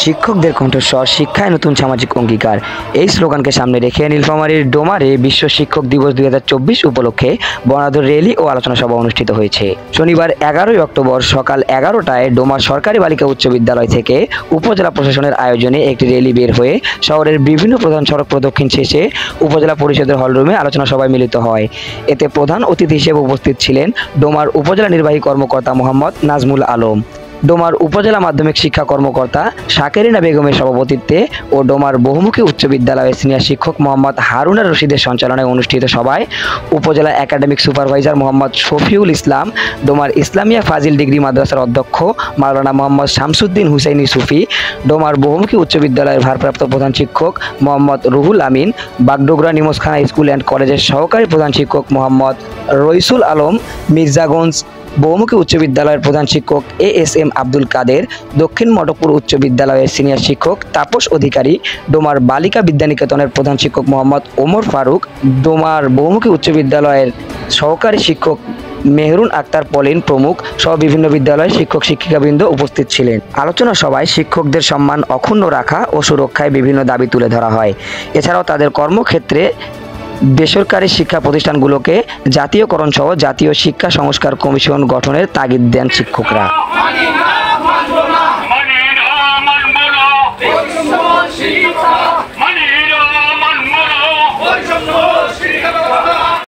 শিক্ষকদের কণ্ঠস্বর, শিক্ষায় নতুন সামাজিক অঙ্গীকার, এই স্লোগানকে সামনে রেখে নীলফামারীর ডোমারে বিশ্ব শিক্ষক দিবস 2024 উপলক্ষে বর্ণাঢ্য র্যালি ও আলোচনা সভা অনুষ্ঠিত হয়েছে। শনিবার 11 অক্টোবর সকাল 11টায় ডোমার সরকারি বালিকা উচ্চ বিদ্যালয় থেকে উপজেলা প্রশাসনের আয়োজনে একটি র্যালি বের হয়ে শহরের বিভিন্ন প্রধান সড়ক প্রদক্ষিণ শেষে উপজেলা পরিষদের হলরুমে আলোচনা সভায় মিলিত হয়। এতে প্রধান অতিথি হিসেবে উপস্থিত ছিলেন ডোমার উপজেলা নির্বাহী কর্মকর্তা মোহাম্মদ নাজমুল আলম, ডোমার উপজেলা মাধ্যমিক শিক্ষা কর্মকর্তা শাকেরিনা বেগমের সভাপতিত্বে ও ডোমার বহুমুখী উচ্চ বিদ্যালয়ের সিনিয়র শিক্ষক মোহাম্মদ হারুনা রশিদের সঞ্চালনায় অনুষ্ঠিত সভায় উপজেলা academic supervisor Mohammad Shafiul Islam, Domar Islamia Fazil degree মাদ্রাসার অধ্যক্ষ মাওলানা মোহাম্মদ শামসুদ্দিন হুসাইনি সুফি, ডোমার বহুমুখী উচ্চ বিদ্যালয়ের ভারপ্রাপ্ত প্রধান শিক্ষক মোহাম্মদ রুহুল আমিন, বাগডোগরা নিমসখানা স্কুল অ্যান্ড কলেজের সহকারী প্রধান শিক্ষক মোহাম্মদ রইসুল আলম, মির্জাগঞ্জ বহুমুখী উচ্চ বিদ্যালয়ের প্রধান শিক্ষক ASM আব্দুল কাদের, দক্ষিণ মটকপুর উচ্চ বিদ্যালয়ের সিনিয়র শিক্ষক তাপস অধিকারী, ডোমার বালিকা বিদ্যানিকেতনের প্রধান শিক্ষক মোহাম্মদ ওমর ফারুক, ডোমার বহুমুখী উচ্চ বিদ্যালয়ের সহকারী শিক্ষক মেহরুন আক্তার পলিন প্রমুখ সহ বিভিন্ন বিদ্যালয়ের শিক্ষক শিক্ষিকাবৃন্দ উপস্থিত ছিলেন। আলোচনা সভায় শিক্ষকদের সম্মান অক্ষুণ্ণ রাখা ও সুরক্ষায় বিভিন্ন দাবি তুলে ধরা হয়। এছাড়াও তাদের কর্মক্ষেত্রে বেসরকারি শিক্ষা প্রতিষ্ঠানগুলোকে জাতীয়করণ সহ জাতীয় শিক্ষা সংস্কার কমিশন গঠনের তাগিদ দেন শিক্ষকরা।